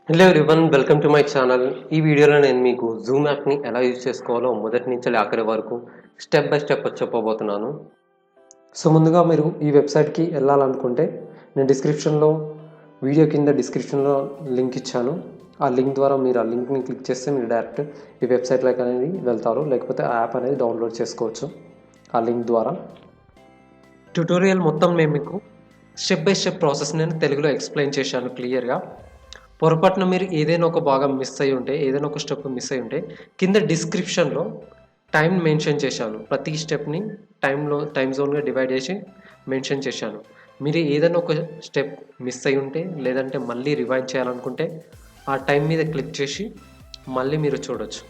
Hello everyone, welcome to my channel. ఈ వీడియోలో నేను మీకు జూమ్ యాప్ని ఎలా యూజ్ చేసుకోవాలో మొదటి నుంచి ఆఖరి వరకు స్టెప్ బై స్టెప్ చెప్పబోతున్నాను. సో ముందుగా మీరు ఈ వెబ్సైట్కి వెళ్ళాలనుకుంటే నేను వీడియో కింద డిస్క్రిప్షన్లో లింక్ ఇచ్చాను. ఆ లింక్ ద్వారా మీరు ఆ లింక్ని క్లిక్ చేస్తే మీరు డైరెక్ట్ ఈ వెబ్సైట్లోకి అనేది వెళ్తారు, లేకపోతే ఆ యాప్ అనేది డౌన్లోడ్ చేసుకోవచ్చు ఆ లింక్ ద్వారా. ట్యుటోరియల్ మొత్తం నేను మీకు స్టెప్ బై స్టెప్ ప్రాసెస్ నేను తెలుగులో ఎక్స్ప్లెయిన్ చేశాను క్లియర్గా. పొరపాటున మీరు ఏదైనా ఒక భాగం మిస్ అయ్యి ఉంటే, ఏదైనా ఒక స్టెప్ మిస్ అయ్యి ఉంటే కింద డిస్క్రిప్షన్లో టైం మెన్షన్ చేశాను. ప్రతి స్టెప్ని టైం జోన్గా డివైడ్ చేసి మెన్షన్ చేశాను. మీరు ఏదైనా ఒక స్టెప్ మిస్ అయ్యి ఉంటే, లేదంటే మళ్ళీ రివైండ్ చేయాలనుకుంటే ఆ టైం మీద క్లిక్ చేసి మళ్ళీ మీరు చూడొచ్చు.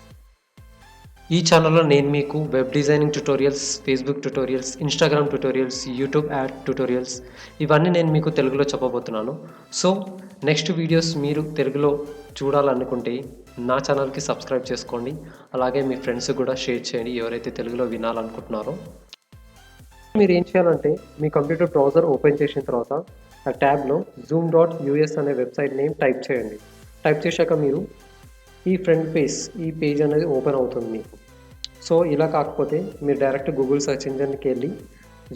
ఈ ఛానల్లో నేను మీకు web designing tutorials, Facebook tutorials, Instagram tutorials, YouTube add tutorials ఇవన్నీ నేను మీకు తెలుగులో చెప్పబోతున్నాను. సో నెక్స్ట్ వీడియోస్ మీరు తెలుగులో చూడాలనుకుంటే నా ఛానల్కి సబ్స్క్రైబ్ చేసుకోండి. అలాగే మీ ఫ్రెండ్స్ కూడా షేర్ చేయండి ఎవరైతే తెలుగులో వినాలనుకుంటున్నారో. మీరు ఏం చేయాలంటే మీ కంప్యూటర్ బ్రౌజర్ ఓపెన్ చేసిన తర్వాత ఆ ట్యాబ్లో zoom.us అనే వెబ్సైట్ నేమ్ టైప్ చేయండి. టైప్ చేశాక మీరు ఈ ఫ్రంట్ ఈ పేజ్ అనేది ఓపెన్ అవుతుంది మీకు. సో ఇలా కాకపోతే మీరు డైరెక్ట్ గూగుల్ సెర్చ్ ఇంజిన్కి వెళ్ళి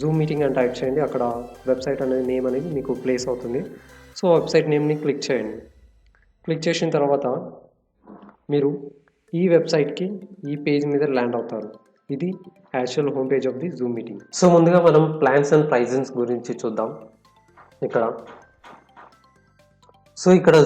జూమ్ మీటింగ్ అని టైప్ చేయండి. అక్కడ వెబ్సైట్ అనేది నేమ్ అనేది మీకు ప్లేస్ అవుతుంది. సో వెబ్సైట్ నేమ్ని క్లిక్ చేయండి. క్లిక్ చేసిన తర్వాత మీరు ఈ వెబ్సైట్కి ఈ పేజ్ మీద ల్యాండ్ అవుతారు. ఇది actual home page of the Zoom meeting. So ముందుగా మనం ప్లాన్స్ అండ్ ప్రైజెస్ గురించి చూద్దాం. ఇక్కడ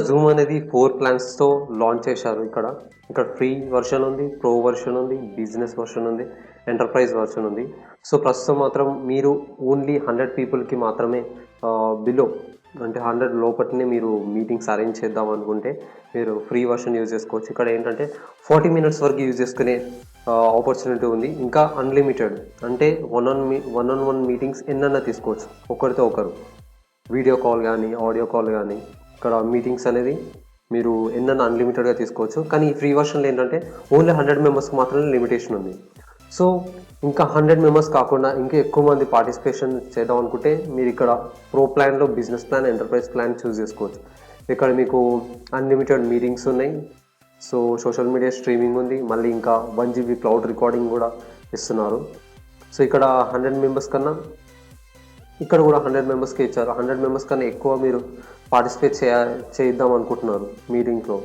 జూమ్ అనేది 4 ప్లాన్స్తో లాంచ్ చేశారు. ఇక్కడ ఫ్రీ వర్షన్ ఉంది, ప్రో వర్షన్ ఉంది, బిజినెస్ వర్షన్ ఉంది, ఎంటర్ప్రైజ్ వర్షన్ ఉంది. సో ప్రస్తుతం మాత్రం మీరు ఓన్లీ 100 పీపుల్కి మాత్రమే బిలో అంటే 100 లోపటినే మీరు మీటింగ్స్ అరేంజ్ చేద్దాం అనుకుంటే మీరు ఫ్రీ వర్షన్ యూజ్ చేసుకోవచ్చు. ఇక్కడ ఏంటంటే 40 మినిట్స్ వరకు యూజ్ చేసుకునే ఆపర్చునిటీ ఉంది. ఇంకా అన్లిమిటెడ్ అంటే వన్ ఆన్ వన్ మీటింగ్స్ ఎన్నన్నా తీసుకోవచ్చు, ఒకరితో ఒకరు, వీడియో కాల్ కానీ ఆడియో కాల్ కానీ. ఇక్కడ మీటింగ్స్ అనేది మీరు ఎన్నన్నా అన్లిమిటెడ్గా తీసుకోవచ్చు. కానీ ఈ ఫ్రీ వర్షన్లో ఏంటంటే ఓన్లీ 100 మెంబర్స్కి మాత్రమే లిమిటేషన్ ఉంది. సో ఇంకా 100 మెంబర్స్ కాకుండా ఇంకా ఎక్కువ మంది పార్టిసిపేషన్ చేద్దాం అనుకుంటే మీరు ఇక్కడ ప్రో ప్లాన్లో బిజినెస్ ప్లాన్, ఎంటర్ప్రైజ్ ప్లాన్ చూస్ చేసుకోవచ్చు. ఇక్కడ మీకు అన్లిమిటెడ్ మీటింగ్స్ ఉన్నాయి. సో సోషల్ మీడియా స్ట్రీమింగ్ ఉంది, మళ్ళీ ఇంకా 1 GB క్లౌడ్ రికార్డింగ్ కూడా ఇస్తున్నారు. సో ఇక్కడ 100 మెంబర్స్ కన్నా ఇక్కడ కూడా 100 మెంబర్స్కి ఇచ్చారు. 100 మెంబర్స్ కన్నా ఎక్కువ మీరు పార్టిసిపేట్ చేద్దాం అనుకుంటున్నారు మీటింగ్లో.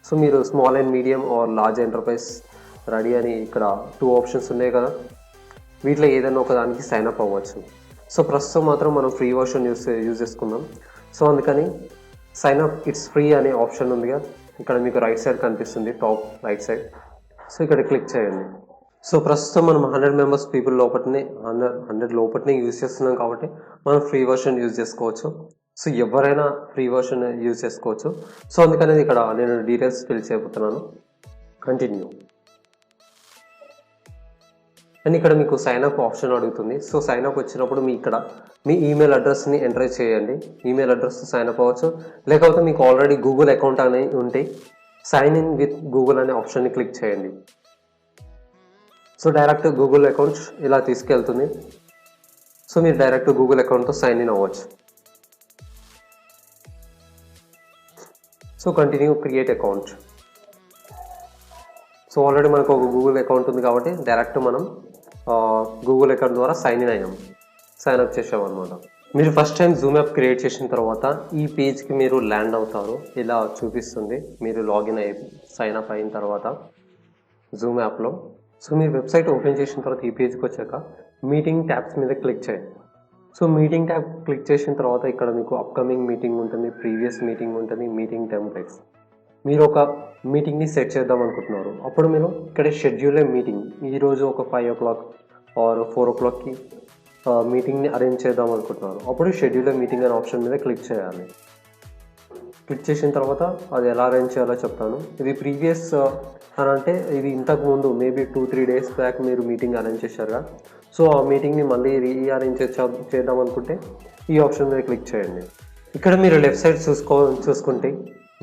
సో మీరు small and medium are large enterprise ready అని ఇక్కడ 2 ఆప్షన్స్ ఉన్నాయి కదా, వీటిలో ఏదైనా ఒక దానికి సైన్ అప్ అవ్వచ్చు. సో ప్రస్తుతం మాత్రం మనం ఫ్రీ వర్షన్ యూజ్ చేసుకుందాం. సో అందుకని సైన్ అప్ ఇట్స్ ఫ్రీ అనే ఆప్షన్ ఉందిగా, ఇక్కడ మీకు రైట్ సైడ్ కనిపిస్తుంది, టాప్ రైట్ సైడ్. సో ఇక్కడ క్లిక్ చేయండి. సో ప్రస్తుతం మనం 100 మెంబర్స్ పీపుల్ లోపలనే 100 లోపలనే యూజ్ చేస్తున్నాం కాబట్టి మనం ఫ్రీ వర్షన్ యూజ్ చేసుకోవచ్చు. సో ఎవరైనా ఫ్రీ వర్షన్ యూజ్ చేసుకోవచ్చు. సో అందుకనేది ఇక్కడ నేను డీటెయిల్స్ ఫిల్ చేయబోతున్నాను. కంటిన్యూ. అండ్ ఇక్కడ మీకు సైన్ అప్ ఆప్షన్ అడుగుతుంది. సో సైన్ అప్ వచ్చినప్పుడు మీ ఈమెయిల్ అడ్రస్ని ఎంటర్ చేయండి. ఈమెయిల్ అడ్రస్ సైన్ అప్ అవ్వచ్చు, లేకపోతే మీకు ఆల్రెడీ గూగుల్ అకౌంట్ అనేది ఉంటే సైన్ ఇన్ విత్ గూగుల్ అనే ఆప్షన్ని క్లిక్ చేయండి. సో డైరెక్ట్ గూగుల్ అకౌంట్ ఇలా తీసుకెళ్తుంది. సో మీరు డైరెక్ట్ గూగుల్ అకౌంట్తో సైన్ ఇన్ అవ్వచ్చు. So continue create account. So already మనకు ఒక గూగుల్ అకౌంట్ ఉంది కాబట్టి డైరెక్ట్ మనం గూగుల్ అకౌంట్ ద్వారా సైన్ అప్ చేసామన్నమాట. మీరు first time Zoom app create చేసిన తర్వాత ఈ పేజ్కి మీరు ల్యాండ్ అవుతారు. ఇలా చూపిస్తుంది మీరు లాగిన్ సైన్ అప్ అయిన తర్వాత జూమ్ యాప్లో. సో మీరు వెబ్సైట్ ఓపెన్ చేసిన తర్వాత ఈ పేజ్కి వచ్చాక మీటింగ్ ట్యాబ్స్ మీద క్లిక్ చేయండి. సో మీటింగ్ ట్యాబ్ క్లిక్ చేసిన తర్వాత ఇక్కడ మీకు అప్కమింగ్ మీటింగ్ ఉంటుంది, ప్రీవియస్ మీటింగ్ ఉంటుంది, మీటింగ్ టెంప్లెట్స్. మీరు ఒక మీటింగ్ని సెట్ చేద్దాం అనుకుంటున్నారు, అప్పుడు మీరు ఇక్కడ షెడ్యూల్ మీటింగ్, ఈరోజు ఒక 5 o'clock ఆర్ 4 o'clockకి మీటింగ్ని అరేంజ్ చేద్దాం అనుకుంటున్నారు, అప్పుడు షెడ్యూల్ మీటింగ్ అనే ఆప్షన్ మీద క్లిక్ చేయాలి. క్లిక్ చేసిన తర్వాత అది ఎలా అరేంజ్ చేయాలో చెప్తాను. ఇది ప్రీవియస్ అని అంటే ఇది ఇంతకుముందు మేబీ 2-3 days బ్యాక్ మీరు మీటింగ్ అరేంజ్ చేశారుగా. సో ఆ మీటింగ్ని మళ్ళీ రీఅరేంజ్ చేద్దాం అనుకుంటే ఈ ఆప్షన్ మీద క్లిక్ చేయండి. ఇక్కడ మీరు లెఫ్ట్ సైడ్ చూసుకుంటే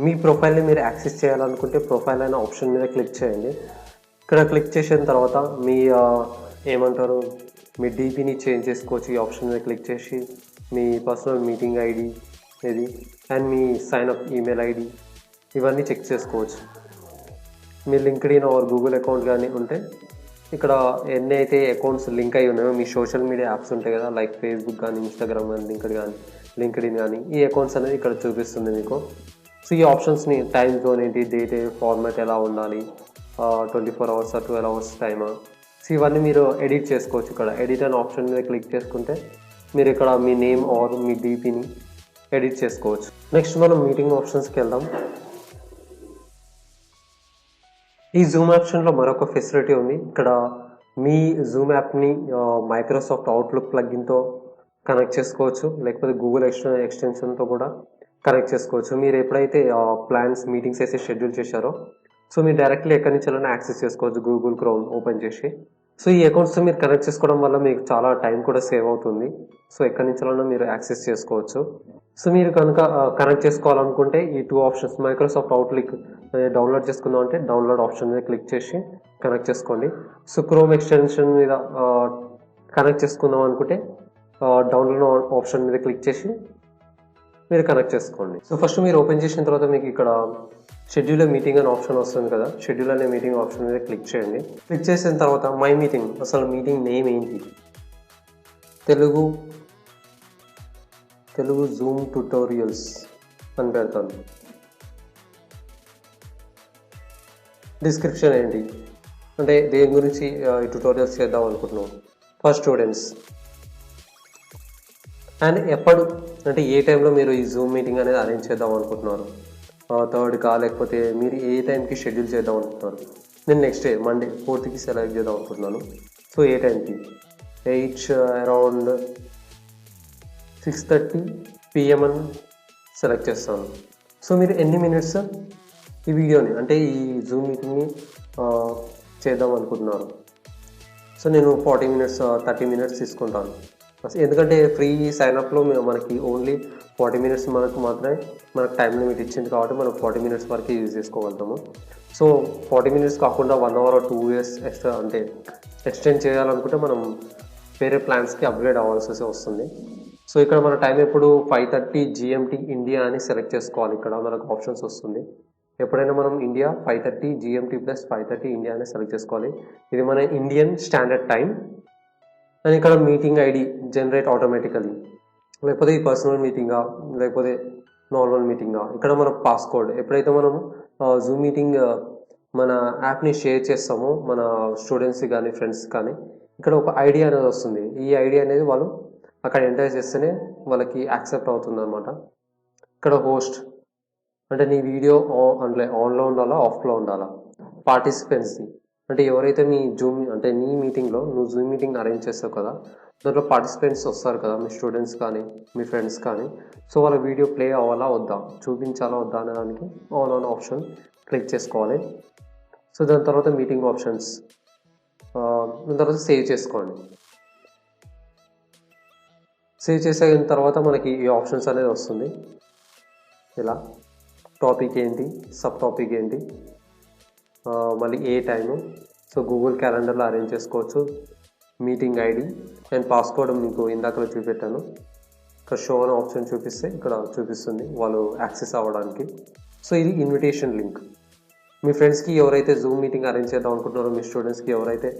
మీ ప్రొఫైల్ని మీరు యాక్సెస్ చేయాలనుకుంటే ప్రొఫైల్ అనే ఆప్షన్ మీద క్లిక్ చేయండి. ఇక్కడ క్లిక్ చేసిన తర్వాత మీ మీ డీపీని చేంజ్ చేసుకోవచ్చు. ఈ ఆప్షన్ మీద క్లిక్ చేసి మీ పర్సనల్ మీటింగ్ ఐడి ఇది అండ్ మీ సైన్ అప్ ఈమెయిల్ ఐడి ఇవన్నీ చెక్ చేసుకోవచ్చు. మీ లింక్డ్ఇన్ ఆర్ గూగుల్ అకౌంట్ కానీ ఉంటే ఇక్కడ ఎన్ని అయితే అకౌంట్స్ లింక్ అయి ఉన్నాయో మీ సోషల్ మీడియా యాప్స్ ఉంటాయి కదా, లైక్ ఫేస్బుక్ కానీ, ఇన్స్టాగ్రామ్ కానీ, లింక్డ్ఇన్ కానీ, ఈ అకౌంట్స్ అనేది ఇక్కడ చూపిస్తుంది మీకు. సో ఈ ఆప్షన్స్ని టైం జోన్ ఏంటి, డేట్ ఫార్మాట్ ఎలా ఉండాలి, 24 అవర్స్ 12 అవర్స్ టైమా, సో ఇవన్నీ మీరు ఎడిట్ చేసుకోవచ్చు. ఇక్కడ ఎడిట్ అనే ఆప్షన్ మీద క్లిక్ చేసుకుంటే మీరు ఇక్కడ మీ నేమ్ ఆర్ మీ డీపీని ఎడిట్ చేసుకోవచ్చు. నెక్స్ట్ మనం మీటింగ్ ఆప్షన్స్కి వెళ్దాం. ఈ జూమ్ ఆప్షన్లో మరొక ఫెసిలిటీ ఉంది. ఇక్కడ మీ జూమ్ యాప్ని మైక్రోసాఫ్ట్ అవుట్లుక్ ప్లగ్ఇన్తో కనెక్ట్ చేసుకోవచ్చు, లేకపోతే గూగుల్ ఎక్స్టెన్షన్తో కూడా కనెక్ట్ చేసుకోవచ్చు. మీరు ఎప్పుడైతే ప్లాన్స్ మీటింగ్స్ అయితే షెడ్యూల్ చేశారో సో మీరు డైరెక్ట్లీ ఎక్కడి నుంచి యాక్సెస్ చేసుకోవచ్చు గూగుల్ క్రోమ్ ఓపెన్ చేసి. సో ఈ అకౌంట్స్తో మీరు కనెక్ట్ చేసుకోవడం వల్ల మీకు చాలా టైం కూడా సేవ్ అవుతుంది. సో ఎక్కడి నుంచి మీరు యాక్సెస్ చేసుకోవచ్చు. సో మీరు కనుక కనెక్ట్ చేసుకోవాలనుకుంటే ఈ 2 ఆప్షన్స్ మైక్రోసాఫ్ట్ అవుట్లుక్ డౌన్లోడ్ చేసుకుందాం అంటే డౌన్లోడ్ ఆప్షన్ మీద క్లిక్ చేసి కనెక్ట్ చేసుకోండి. సో క్రోమ్ ఎక్స్టెన్షన్ మీద కనెక్ట్ చేసుకుందాం అనుకుంటే డౌన్లోడ్ ఆప్షన్ మీద క్లిక్ చేసి మీరు కనెక్ట్ చేసుకోండి. సో ఫస్ట్ మీరు ఓపెన్ చేసిన తర్వాత మీకు ఇక్కడ షెడ్యూల్ మీటింగ్ అనే ఆప్షన్ వస్తుంది కదా, షెడ్యూల్ అనే మీటింగ్ ఆప్షన్ మీద క్లిక్ చేయండి. క్లిక్ చేసిన తర్వాత మై మీటింగ్, అసలు మీటింగ్ నేమ్ ఏంటి, తెలుగు జూమ్ ట్యుటోరియల్స్ అని పెడతాను. డిస్క్రిప్షన్ ఏంటి అంటే దేని గురించి ఈ ట్యుటోరియల్స్ చేద్దాం అనుకుంటున్నాం, ఫర్ స్టూడెంట్స్, అండ్ ఎప్పుడు అంటే ఏ టైంలో మీరు ఈ జూమ్ మీటింగ్ అనేది అరేంజ్ చేద్దాం అనుకుంటున్నారు, 3కా లేకపోతే మీరు ఏ టైంకి షెడ్యూల్ చేద్దాం అనుకుంటున్నారు. నేను next day Monday 4th select చేద్దాం అనుకుంటున్నాను. సో ఏ టైంకి, 8 అరౌండ్ 6:30 PM అని సెలెక్ట్ చేస్తాను. సో మీరు ఎన్ని మినిట్స్ ఈ వీడియోని అంటే ఈ జూమ్ మీటింగ్ని చేద్దాం అనుకుంటున్నారు. సో నేను 40 మినిట్స్ 30 మినిట్స్ తీసుకుంటాను. ఎందుకంటే ఫ్రీ సైన్అప్లో మనకి ఓన్లీ 40 మినిట్స్ మాత్రమే మనకు టైం లిమిట్ ఇచ్చింది కాబట్టి మనం 40 మినిట్స్ వరకు యూజ్ చేసుకోగలుగుతాము. సో 40 మినిట్స్ కాకుండా 1 hour 2 hours ఎక్స్ట్రా అంటే ఎక్స్టెండ్ చేయాలనుకుంటే మనం వేరే ప్లాన్స్కి అప్గ్రేడ్ అవ్వాల్సి వస్తుంది. సో ఇక్కడ మన టైం ఎప్పుడు 5:30 GMT ఇండియా అని సెలెక్ట్ చేసుకోవాలి. ఇక్కడ మనకు ఆప్షన్స్ వస్తుంది. ఎప్పుడైనా మనం ఇండియా 5:30 GMT + 5:30 ఇండియా అని సెలెక్ట్ చేసుకోవాలి. ఇది మన ఇండియన్ స్టాండర్డ్ టైం. అండ్ ఇక్కడ మీటింగ్ ఐడి జనరేట్ ఆటోమేటికలీ, లేకపోతే ఈ పర్సనల్ మీటింగా లేకపోతే నార్మల్ మీటింగా. ఇక్కడ మన పాస్కోడ్ ఎప్పుడైతే మనము జూమ్ మీటింగ్ మన యాప్ని షేర్ చేస్తామో మన స్టూడెంట్స్ కానీ ఫ్రెండ్స్ కానీ ఇక్కడ ఒక ఐడి అనేది వస్తుంది. ఈ ఐడి అనేది వాళ్ళు అక్కడ ఎంటర్ చేస్తేనే వాళ్ళకి యాక్సెప్ట్ అవుతుంది అనమాట. ఇక్కడ హోస్ట్ అంటే నీ వీడియో ఆన్లో ఉండాలా ఆఫ్లో ఉండాలా. పార్టిసిపెంట్స్ది అంటే ఎవరైతే మీ జూమ్ అంటే నీ మీటింగ్లో నువ్వు జూమ్ మీటింగ్ అరేంజ్ చేస్తావు కదా, దాంట్లో పార్టిసిపెంట్స్ వస్తారు కదా, మీ స్టూడెంట్స్ కానీ మీ ఫ్రెండ్స్ కానీ. సో వాళ్ళ వీడియో ప్లే అవ్వాలా వద్దా, చూపించాలా వద్దా అనే దానికి ఆన్ ఆప్షన్ క్లిక్ చేసుకోవాలి. సో దాని తర్వాత మీటింగ్ ఆప్షన్స్, దాని తర్వాత సేవ్ చేసుకోండి. సేవ్ చేసిన తర్వాత మనకి ఈ ఆప్షన్స్ అనేది వస్తుంది. ఇలా టాపిక్ ఏంటి, సబ్ టాపిక్ ఏంటి, మళ్ళీ ఏ టైము. సో గూగుల్ క్యాలెండర్లో అరేంజ్ చేసుకోవచ్చు. మీటింగ్ ఐడి అండ్ పాస్కోడ్ మీకు ఇందాకలో చూపెట్టాను. ఇక్కడ షో అనే ఆప్షన్ చూపిస్తే ఇక్కడ చూపిస్తుంది వాళ్ళు యాక్సెస్ అవ్వడానికి. సో ఇది ఇన్విటేషన్ లింక్. మీ ఫ్రెండ్స్కి ఎవరైతే జూమ్ మీటింగ్ అరేంజ్ చేద్దాం అనుకుంటున్నారో, మీ స్టూడెంట్స్కి ఎవరైతే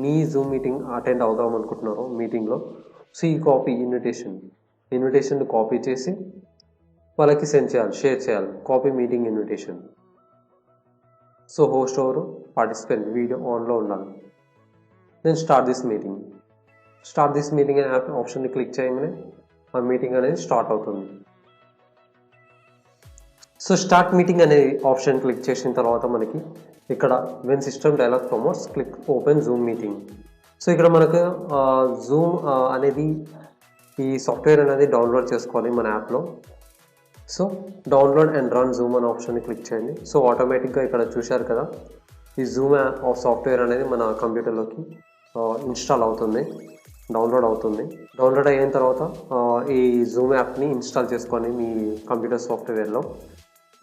మీ జూమ్ మీటింగ్ అటెండ్ అవుదాం అనుకుంటున్నారో మీటింగ్లో, సో ఈ కాపీ ఇన్విటేషన్ కాపీ చేసి వాళ్ళకి సెండ్ చేయాలి, షేర్ చేయాలి. Copy meeting invitation. So host ఎవరు, పార్టిసిపెంట్ వీడియో ఆన్లో ఉండాలి. దెన్ స్టార్ట్ దిస్ మీటింగ్ అనే ఆప్షన్ని క్లిక్ చేయగానే ఆ మీటింగ్ అనేది స్టార్ట్ అవుతుంది. సో స్టార్ట్ మీటింగ్ అనే ఆప్షన్ క్లిక్ చేసిన తర్వాత మనకి ఇక్కడ when system dialogue promotes click open Zoom meeting. So ఇక్కడ మనకు జూమ్ అనేది ఈ సాఫ్ట్వేర్ అనేది డౌన్లోడ్ చేసుకోవాలి మన యాప్లో. So download and run Zoom అనే ఆప్షన్ని క్లిక్ చేయండి. సో ఆటోమేటిక్గా ఇక్కడ చూశారు కదా, ఈ జూమ్ సాఫ్ట్వేర్ అనేది మన కంప్యూటర్లోకి ఇన్స్టాల్ అవుతుంది, డౌన్లోడ్ అవుతుంది. డౌన్లోడ్ అయిన తర్వాత ఈ జూమ్ యాప్ని ఇన్స్టాల్ చేసుకోండి మీ కంప్యూటర్ సాఫ్ట్వేర్లో.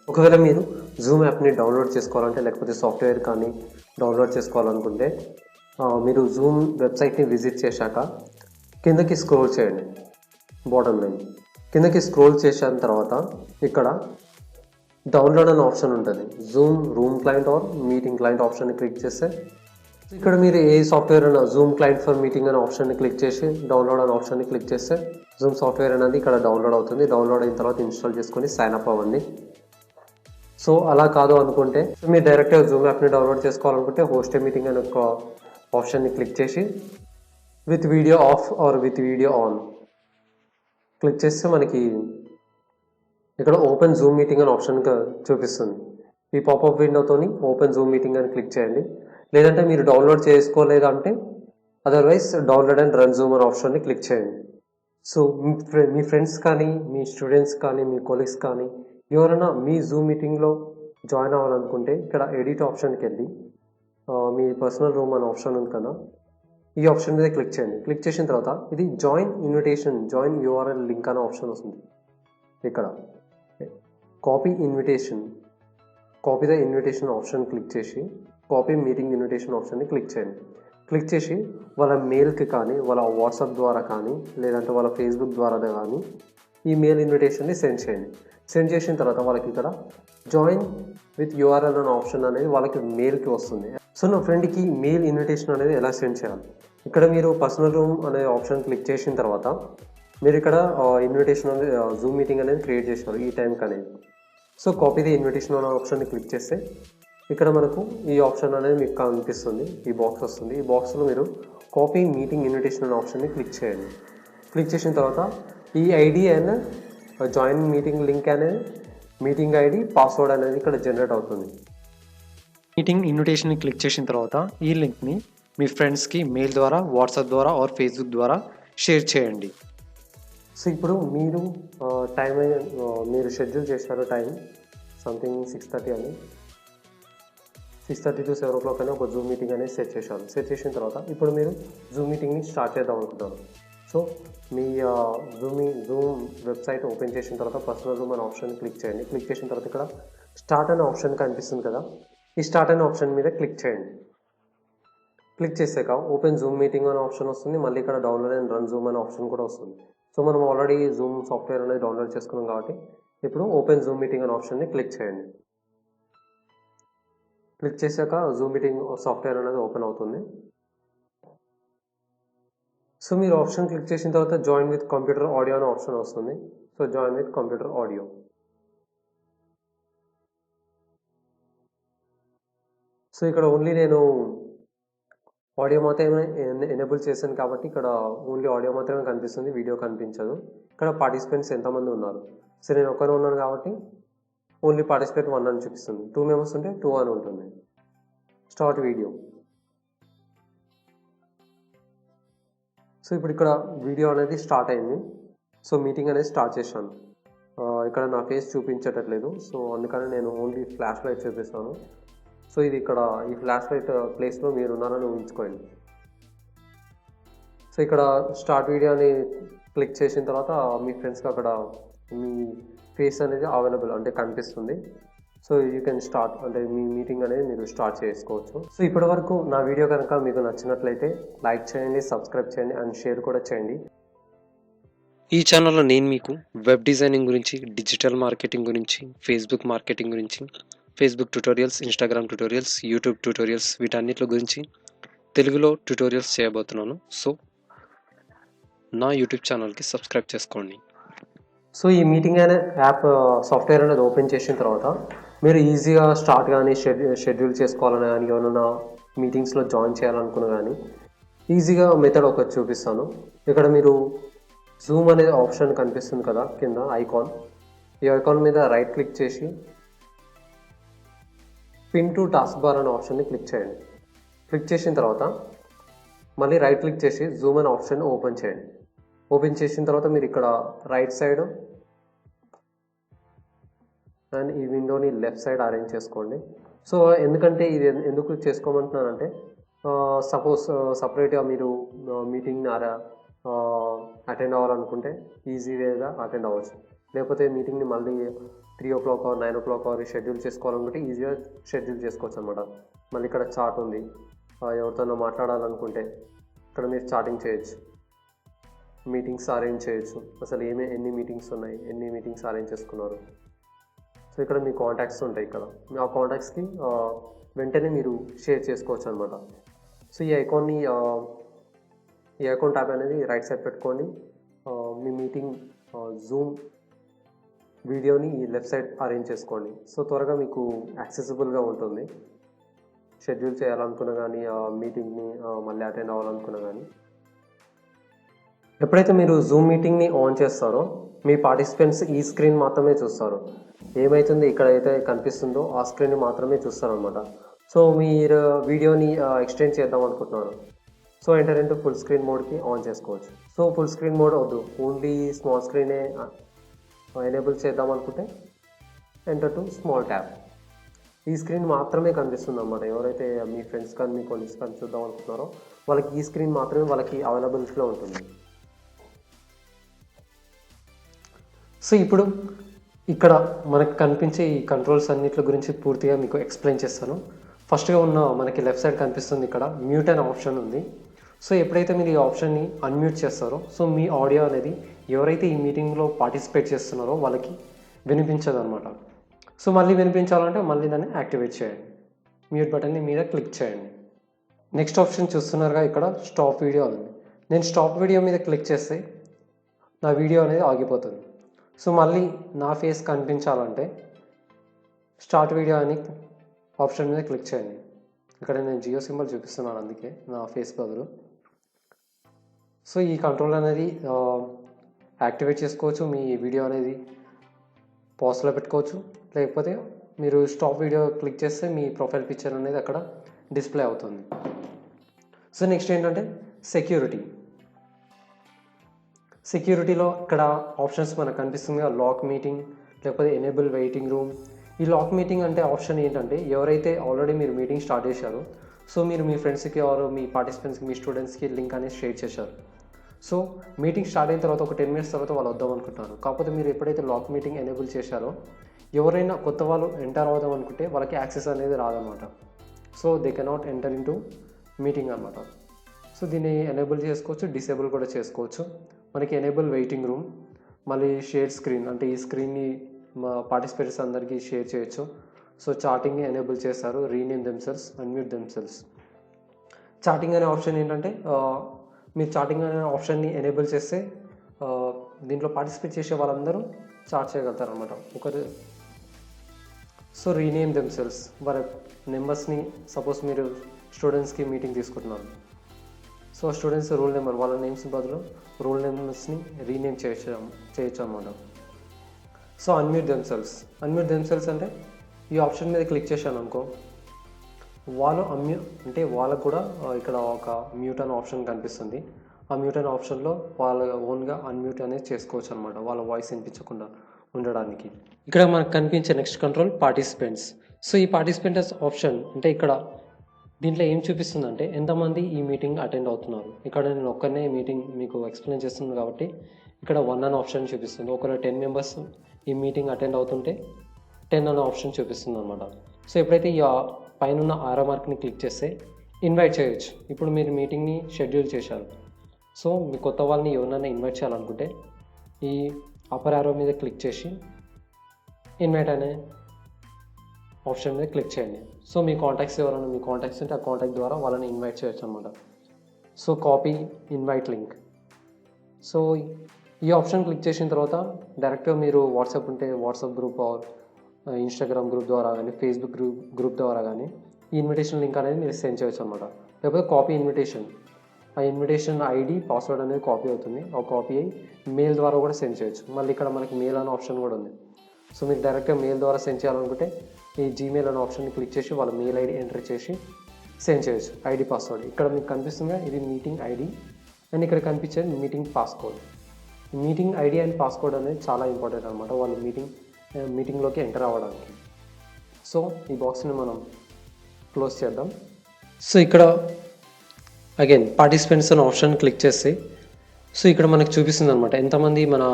ఒకవేళ మీరు జూమ్ యాప్ని డౌన్లోడ్ చేసుకోవాలంటే లేకపోతే సాఫ్ట్వేర్ కానీ డౌన్లోడ్ చేసుకోవాలనుకుంటే మీరు జూమ్ వెబ్సైట్ని విజిట్ చేశాక కిందకి స్క్రోల్ చేయండి. బాటమ్ లైన్ కిందకి స్క్రోల్ చేసిన తర్వాత ఇక్కడ డౌన్లోడ్ అనే ఆప్షన్ ఉంటుంది. Zoom room client or meeting client ఆప్షన్ని క్లిక్ చేస్తే ఇక్కడ మీరు ఏ సాఫ్ట్వేర్ అయినా జూమ్ క్లయింట్ ఫర్ మీటింగ్ అనే ఆప్షన్ని క్లిక్ చేసి డౌన్లోడ్ అనే ఆప్షన్ని క్లిక్ చేస్తే జూమ్ సాఫ్ట్వేర్ అనేది ఇక్కడ డౌన్లోడ్ అవుతుంది. డౌన్లోడ్ అయిన తర్వాత ఇన్స్టాల్ చేసుకొని సైన్ అప్ అవ్వండి. సో అలా కాదు అనుకుంటే మీరు డైరెక్ట్గా జూమ్ యాప్ని డౌన్లోడ్ చేసుకోవాలనుకుంటే హోస్ట్ ఏ మీటింగ్ అనే ఒక ఆప్షన్ని క్లిక్ చేసి with video off or with video on click చేస్తే మనకి ఇక్కడ ఓపెన్ జూమ్ మీటింగ్ అనే ఆప్షన్ చూపిస్తుంది. ఈ పాపప్ విండోతోని ఓపెన్ జూమ్ మీటింగ్ అని క్లిక్ చేయండి. లేదంటే మీరు డౌన్లోడ్ చేసుకోలేదంటే otherwise download and run Zoom అనే ఆప్షన్ని క్లిక్ చేయండి. సో మీ ఫ్రెండ్స్ కానీ మీ స్టూడెంట్స్ కానీ మీ కొలీగ్స్ కానీ ఎవరైనా మీ జూమ్ మీటింగ్లో జాయిన్ అవ్వాలనుకుంటే ఇక్కడ ఎడిట్ ఆప్షన్కి వెళ్ళి మీ పర్సనల్ రూమ్ అనే ఆప్షన్ ఉంది కదా, ఈ ఆప్షన్ మీద క్లిక్ చేయండి. క్లిక్ చేసిన తర్వాత ఇది join invitation join URL link అనే ఆప్షన్ వస్తుంది. ఇక్కడ copy the invitation option click చేసి కాపీ మీటింగ్ ఇన్విటేషన్ ఆప్షన్ని క్లిక్ చేయండి. క్లిక్ చేసి వాళ్ళ మెయిల్కి కానీ వాళ్ళ వాట్సాప్ ద్వారా కానీ లేదంటే వాళ్ళ ఫేస్బుక్ ద్వారా కానీ ఈ మెయిల్ ఇన్విటేషన్ని సెండ్ చేయండి. సెండ్ చేసిన తర్వాత వాళ్ళకి ఇక్కడ జాయిన్ విత్ యూఆర్ఎల్ అనే ఆప్షన్ అనేది వాళ్ళకి మెయిల్కి వస్తుంది. సో నా ఫ్రెండ్కి మెయిల్ ఇన్విటేషన్ అనేది ఎలా సెండ్ చేయాలి, ఇక్కడ మీరు పర్సనల్ రూమ్ అనే ఆప్షన్ క్లిక్ చేసిన తర్వాత మీరు ఇక్కడ ఇన్విటేషన్ అనేది జూమ్ మీటింగ్ అనేది క్రియేట్ చేశారు ఈ టైంకి అనేది. సో కాపీ ది ఇన్విటేషన్ అనే ఆప్షన్ని క్లిక్ చేస్తే ఇక్కడ మనకు ఈ ఆప్షన్ అనేది మీకు కనిపిస్తుంది. ఈ బాక్స్ వస్తుంది. ఈ బాక్స్లో మీరు కాపీ మీటింగ్ ఇన్విటేషన్ అనే ఆప్షన్ని క్లిక్ చేయండి. క్లిక్ చేసిన తర్వాత ఈ ID and join meeting link అనేది మీటింగ్ ఐడి పాస్వర్డ్ అనేది ఇక్కడ జనరేట్ అవుతుంది. మీటింగ్ ఇన్విటేషన్ని క్లిక్ చేసిన తర్వాత ఈ లింక్ని మీ ఫ్రెండ్స్కి మెయిల్ ద్వారా వాట్సాప్ ద్వారా ఆర్ ఫేస్బుక్ ద్వారా షేర్ చేయండి. సో ఇప్పుడు మీరు మీరు షెడ్యూల్ చేశారు టైం సంథింగ్ 6:30 అని 6:30 to 7 o'clock అని ఒక జూమ్ మీటింగ్ అనేది సెట్ చేశారు. సెట్ చేసిన తర్వాత ఇప్పుడు మీరు జూమ్ మీటింగ్ని స్టార్ట్ చేద్దాం అనుకుంటారు. సో మీ జూమ్ వెబ్సైట్ ఓపెన్ చేసిన తర్వాత పర్సనల్ రూమ్ అనే ఆప్షన్ క్లిక్ చేయండి. క్లిక్ చేసిన తర్వాత ఇక్కడ స్టార్ట్ అనే ఆప్షన్ కనిపిస్తుంది కదా, ఈ స్టార్ట్ అనే ఆప్షన్ మీద క్లిక్ చేయండి. క్లిక్ చేసాక ఓపెన్ జూమ్ మీటింగ్ అనే ఆప్షన్ వస్తుంది. మళ్ళీ ఇక్కడ డౌన్లోడ్ అండ్ రన్ జూమ్ అనే ఆప్షన్ కూడా వస్తుంది. సో మనం ఆల్రెడీ జూమ్ సాఫ్ట్వేర్ అనేది డౌన్లోడ్ చేసుకున్నాం కాబట్టి ఇప్పుడు ఓపెన్ జూమ్ మీటింగ్ అనే ఆప్షన్ని క్లిక్ చేయండి. క్లిక్ చేశాక జూమ్ మీటింగ్ సాఫ్ట్వేర్ అనేది ఓపెన్ అవుతుంది. సో మీరు ఆప్షన్ క్లిక్ చేసిన తర్వాత జాయిన్ విత్ కంప్యూటర్ ఆడియో అనే ఆప్షన్ వస్తుంది. So join with computer audio. So ఇక్కడ ఓన్లీ నేను ఆడియో మాత్రమే ఎనేబుల్ చేశాను కాబట్టి ఇక్కడ ఓన్లీ ఆడియో మాత్రమే కనిపిస్తుంది, వీడియో కనిపించదు. ఇక్కడ పార్టిసిపెంట్స్ ఎంతమంది ఉన్నారు, సో నేను ఒక్కనే ఉన్నాను కాబట్టి ఓన్లీ పార్టిసిపేట్ 1 అని చూపిస్తుంది. 2 మెంబర్స్ ఉంటే 2 అని ఉంటుంది. Start video. సో ఇప్పుడు ఇక్కడ వీడియో అనేది స్టార్ట్ అయింది. సో మీటింగ్ అనేది స్టార్ట్ చేశాను. ఇక్కడ నా ఫేస్ చూపించట్లేదు, సో అందుకని నేను ఓన్లీ ఫ్లాష్ లైట్ చూపిస్తాను. సో ఇది ఇక్కడ ఈ ఫ్లాష్ లైట్ ప్లేస్లో మీరు ఉన్నారని ఊహించుకోండి. సో ఇక్కడ స్టార్ట్ వీడియో అని క్లిక్ చేసిన తర్వాత మీ ఫ్రెండ్స్కి అక్కడ మీ ఫేస్ అనేది అవైలబుల్ అంటే కనిపిస్తుంది. సో యూ కెన్ స్టార్ట్ అంటే మీ మీటింగ్ అనేది మీరు స్టార్ట్ చేసుకోవచ్చు. సో ఇప్పటి వరకు నా వీడియో కనుక మీకు నచ్చినట్లయితే లైక్ చేయండి, సబ్స్క్రైబ్ చేయండి అండ్ షేర్ కూడా చేయండి. ఈ ఛానల్లో నేను మీకు వెబ్ డిజైనింగ్ గురించి, డిజిటల్ మార్కెటింగ్ గురించి, ఫేస్బుక్ మార్కెటింగ్ గురించి, Facebook tutorials, Instagram tutorials, YouTube tutorials వీటన్నిటి గురించి తెలుగులో ట్యుటోరియల్స్ చేయబోతున్నాను. సో నా యూట్యూబ్ ఛానల్కి సబ్స్క్రైబ్ చేసుకోండి. సో ఈ మీటింగ్ అనే యాప్ సాఫ్ట్వేర్ అనేది ఓపెన్ చేసిన తర్వాత మీరు ఈజీగా స్టార్ట్ కానీ షెడ్యూల్ చేసుకోవాలని కానీ ఏమైనా మీటింగ్స్లో జాయిన్ చేయాలనుకున్నా కానీ ఈజీగా మెథడ్ ఒకటి చూపిస్తాను. ఇక్కడ మీరు జూమ్ అనే ఆప్షన్ కనిపిస్తుంది కదా కింద ఐకాన్, ఈ ఐకాన్ మీద రైట్ క్లిక్ చేసి పిన్ టు టాస్క్ బార్ అనే ఆప్షన్ని క్లిక్ చేయండి. క్లిక్ చేసిన తర్వాత మళ్ళీ రైట్ క్లిక్ చేసి జూమ్ అనే ఆప్షన్ ఓపెన్ చేయండి. ఓపెన్ చేసిన తర్వాత మీరు ఇక్కడ రైట్ సైడ్ అండ్ ఈ విండోని లెఫ్ట్ సైడ్ అరేంజ్ చేసుకోండి. సో ఎందుకంటే ఇది ఎందుకు చేసుకోమంటున్నానంటే సపోజ్ సపరేట్గా మీరు మీటింగ్ని అటెండ్ అవ్వాలనుకుంటే ఈజీ వేగా అటెండ్ అవ్వచ్చు. లేకపోతే మీటింగ్ని మళ్ళీ 3 o'clock or 9 o'clock షెడ్యూల్ చేసుకోవాలనుకుంటే ఈజీగా షెడ్యూల్ చేసుకోవచ్చు అనమాట. మళ్ళీ ఇక్కడ చాట్ ఉంది, ఎవరితోనో మాట్లాడాలనుకుంటే ఇక్కడ మీరు చాటింగ్ చేయొచ్చు, మీటింగ్స్ అరేంజ్ చేయొచ్చు, అసలు ఎన్ని మీటింగ్స్ ఉన్నాయి, ఎన్ని మీటింగ్స్ అరేంజ్ చేసుకున్నారు. సో ఇక్కడ మీ కాంటాక్ట్స్ ఉంటాయి. ఇక్కడ ఆ కాంటాక్ట్స్కి వెంటనే మీరు షేర్ చేసుకోవచ్చు అనమాట. సో ఈ అకౌంట్ ట్యాబ్ అనేది రైట్ సైడ్ పెట్టుకోండి. మీ మీటింగ్ జూమ్ వీడియోని ఈ లెఫ్ట్ సైడ్ అరేంజ్ చేసుకోండి. సో త్వరగా మీకు యాక్సెసిబుల్గా ఉంటుంది. షెడ్యూల్ చేయాలనుకున్నా కానీ, మీటింగ్ని మళ్ళీ అటెండ్ అవ్వాలనుకున్నా కానీ. ఎప్పుడైతే మీరు జూమ్ మీటింగ్ని ఆన్ చేస్తారో మీ పార్టిసిపెంట్స్ ఈ స్క్రీన్ మాత్రమే చూస్తారు. ఏమవుతుంది ఇక్కడైతే కనిపిస్తుందో ఆ స్క్రీన్ మాత్రమే చూస్తారనమాట. సో మీరు వీడియోని ఎక్స్టెండ్ చేద్దాం అనుకుంటున్నారు. So enter into full screen మోడ్కి ఆన్ చేసుకోవచ్చు. సో ఫుల్ స్క్రీన్ మోడ్ వద్దు, ఓన్లీ స్మాల్ స్క్రీనే ఎనేబుల్ చేద్దాం అనుకుంటే ఎంటర్ టు స్మాల్ ట్యాబ్. ఈ స్క్రీన్ మాత్రమే కనిపిస్తుంది అన్నమాట. ఎవరైతే మీ ఫ్రెండ్స్ కానీ మీ కొలీగ్స్ కానీ చూద్దాం అనుకుంటున్నారో వాళ్ళకి ఈ స్క్రీన్ మాత్రమే వాళ్ళకి అవైలబిలిటీలో ఉంటుంది. సో ఇప్పుడు ఇక్కడ మనకు కనిపించే ఈ కంట్రోల్స్ అన్నిటి గురించి పూర్తిగా మీకు ఎక్స్ప్లెయిన్ చేస్తాను. ఫస్ట్గా ఉన్న మనకి లెఫ్ట్ సైడ్ కనిపిస్తుంది, ఇక్కడ మ్యూట్ అనే ఆప్షన్ ఉంది. సో ఎప్పుడైతే మీరు ఈ ఆప్షన్ని అన్మ్యూట్ చేస్తారో సో మీ ఆడియో అనేది ఎవరైతే ఈ మీటింగ్లో పార్టిసిపేట్ చేస్తున్నారో వాళ్ళకి వినిపించదు అనమాట. సో మళ్ళీ వినిపించాలంటే మళ్ళీ దాన్ని యాక్టివేట్ చేయండి. మ్యూట్ బటన్ని మీద క్లిక్ చేయండి. నెక్స్ట్ ఆప్షన్ చూస్తున్నారుగా, ఇక్కడ స్టాప్ వీడియో ఉంది. నేను స్టాప్ వీడియో మీద క్లిక్ చేస్తే నా వీడియో అనేది ఆగిపోతుంది. సో మళ్ళీ నా ఫేస్ కనిపించాలంటే స్టార్ట్ వీడియో అని ఆప్షన్ మీద క్లిక్ చేయండి. ఇక్కడ నేను జియో సింబల్ చూపిస్తున్నాను, అందుకే నా ఫేస్ బదులు. సో ఈ కంట్రోల్ అనేది యాక్టివేట్ చేసుకోవచ్చు. మీ వీడియో అనేది పాజ్లో పెట్టుకోవచ్చు, లేకపోతే మీరు స్టాప్ వీడియో క్లిక్ చేస్తే మీ ప్రొఫైల్ పిక్చర్ అనేది అక్కడ డిస్ప్లే అవుతుంది. సో నెక్స్ట్ ఏంటంటే సెక్యూరిటీలో ఇక్కడ ఆప్షన్స్ మనకు కనిపిస్తుంది, లాక్ మీటింగ్ లేకపోతే ఎనేబుల్ వెయిటింగ్ రూమ్. ఈ లాక్ మీటింగ్ అంటే ఆప్షన్ ఏంటంటే ఎవరైతే ఆల్రెడీ మీరు మీటింగ్ స్టార్ట్ చేశారో సో మీరు మీ ఫ్రెండ్స్కి ఆర్ మీ పార్టిసిపెంట్స్కి మీ స్టూడెంట్స్కి లింక్ అనేది షేర్ చేశారు. సో మీటింగ్ స్టార్ట్ అయిన తర్వాత ఒక 10 minutes తర్వాత వాళ్ళు వద్దాం అనుకుంటున్నారు. కాకపోతే మీరు ఎప్పుడైతే లాక్ మీటింగ్ ఎనేబుల్ చేశారో ఎవరైనా కొత్త వాళ్ళు ఎంటర్ అవుదాం అనుకుంటే వాళ్ళకి యాక్సెస్ అనేది రాదనమాట. So they cannot enter in to meeting అనమాట. సో దీన్ని ఎనేబుల్ చేసుకోవచ్చు, డిసేబుల్ కూడా చేసుకోవచ్చు. మనకి ఎనేబుల్ వెయిటింగ్ రూమ్, మళ్ళీ షేర్ స్క్రీన్ అంటే ఈ స్క్రీన్ని మా పార్టిసిపేట్స్ అందరికీ షేర్ చేయొచ్చు. సో చాటింగ్ ఎనేబుల్ చేస్తారు, rename themselves, unmute themselves. Chatting అనే ఆప్షన్ ఏంటంటే మీరు చాటింగ్ అనే ఆప్షన్ని ఎనేబుల్ చేస్తే దీంట్లో పార్టిసిపేట్ చేసే వాళ్ళందరూ చాట్ చేయగలుగుతారు అనమాట ఒకరు. సో రీనేమ్ దెమ్సెల్స్, వాళ్ళ నెంబర్స్ని సపోజ్ మీరు స్టూడెంట్స్కి మీటింగ్ తీసుకుంటున్నారు. సో స్టూడెంట్స్ రూల్ నెంబర్ వాళ్ళ నేమ్స్ బదులు రూల్ నెంబర్స్ని రీనేమ్ చేయొచ్చు అనమాట. సో అన్మ్యూట్ దెమ్సెల్స్ అంటే ఈ ఆప్షన్ మీద క్లిక్ చేశాను అనుకో, వాళ్ళు అంటే వాళ్ళకు కూడా ఇక్కడ ఒక మ్యూట్ అనే ఆప్షన్ కనిపిస్తుంది. ఆ మ్యూట్ అనే ఆప్షన్లో వాళ్ళ ఓన్గా అన్మ్యూట్ అనేది చేసుకోవచ్చు అనమాట, వాళ్ళ వాయిస్ వినిపించకుండా ఉండడానికి. ఇక్కడ మనకు కనిపించే నెక్స్ట్ కంట్రోల్ పార్టిసిపెంట్స్. సో ఈ పార్టిసిపెంట్స్ ఆప్షన్ అంటే ఇక్కడ దీంట్లో ఏం చూపిస్తుందంటే ఎంతమంది ఈ మీటింగ్ అటెండ్ అవుతున్నారు. ఇక్కడ నేను ఒక్కనే మీటింగ్ మీకు ఎక్స్ప్లెయిన్ చేస్తుంది కాబట్టి ఇక్కడ 1 అనే ఆప్షన్ చూపిస్తుంది. ఒకవేళ 10 members ఈ మీటింగ్ అటెండ్ అవుతుంటే 10 అనే ఆప్షన్ చూపిస్తుంది అనమాట. సో ఎప్పుడైతే ఈ పైన ఆరో మార్క్ని క్లిక్ చేస్తే ఇన్వైట్ చేయొచ్చు. ఇప్పుడు మీరు మీటింగ్ని షెడ్యూల్ చేశారు. సో మీ కొత్త వాళ్ళని ఎవరినైనా ఇన్వైట్ చేయాలనుకుంటే ఈ అప్పర్ ఆరో మీద క్లిక్ చేసి ఇన్వైట్ అనే ఆప్షన్ మీద క్లిక్ చేయండి. సో మీ కాంటాక్ట్స్ ఎవరైనా మీ కాంటాక్ట్స్ ఉంటే ఆ కాంటాక్ట్ ద్వారా వాళ్ళని ఇన్వైట్ చేయొచ్చు అనమాట. So copy invite link. So ఈ ఆప్షన్ క్లిక్ చేసిన తర్వాత డైరెక్ట్గా మీరు వాట్సాప్ ఉంటే WhatsApp group or Instagram group ద్వారా కానీ ఫేస్బుక్ గ్రూప్ ద్వారా కానీ ఈ ఇన్విటేషన్ లింక్ అనేది మీరు సెండ్ చేయొచ్చు అనమాట. లేకపోతే కాపీ ఇన్విటేషన్, ఆ ఇన్విటేషన్ ఐడి పాస్వర్డ్ అనేది కాపీ అవుతుంది. ఆ కాపీ అయ్యి మెయిల్ ద్వారా కూడా సెండ్ చేయొచ్చు. మళ్ళీ ఇక్కడ మనకి మెయిల్ అనే ఆప్షన్ కూడా ఉంది. సో మీరు డైరెక్ట్గా మెయిల్ ద్వారా సెండ్ చేయాలనుకుంటే ఈ జీమెయిల్ అనే ఆప్షన్ని క్లిక్ చేసి వాళ్ళ మెయిల్ ఐడి ఎంటర్ చేసి సెండ్ చేయొచ్చు. ఐడి పాస్వర్డ్ ఇక్కడ మీకు కనిపిస్తుందా, ఇది మీటింగ్ ఐడి అండ్ ఇక్కడ కనిపించేది meeting passcode. Meeting ID and passcode అనేది చాలా ఇంపార్టెంట్ అనమాట వాళ్ళు మీటింగ్లోకి ఎంటర్ అవ్వడానికి. సో ఈ బాక్స్ని మనం క్లోజ్ చేద్దాం. సో ఇక్కడ అగైన్ పార్టిసిపెంట్స్ అనే ఆప్షన్ క్లిక్ చేస్తే సో ఇక్కడ మనకు చూపిస్తుంది అనమాట ఎంతమంది మన